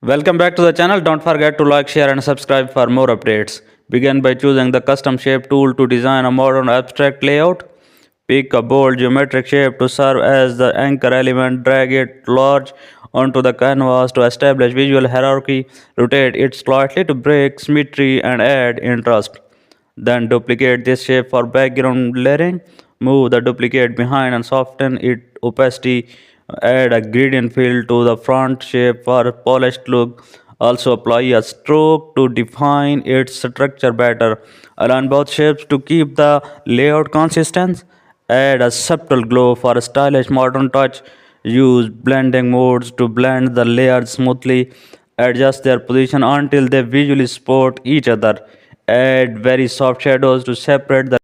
Welcome back to the channel. Don't forget to like, share and subscribe for more updates. Begin by choosing the custom shape tool to design a modern abstract layout. Pick a bold geometric shape to serve as the anchor element. Drag it large onto the canvas to establish visual hierarchy. Rotate it slightly to break symmetry and add interest. Then duplicate this shape for background layering. Move the duplicate behind and soften its opacity. Add a gradient fill to the front shape for a polished look. Also apply a stroke to define its structure better. Align both shapes to keep the layout consistent. Add a subtle glow for a stylish modern touch. Use blending modes to blend the layers smoothly. Adjust their position until they visually support each other. Add very soft shadows to separate the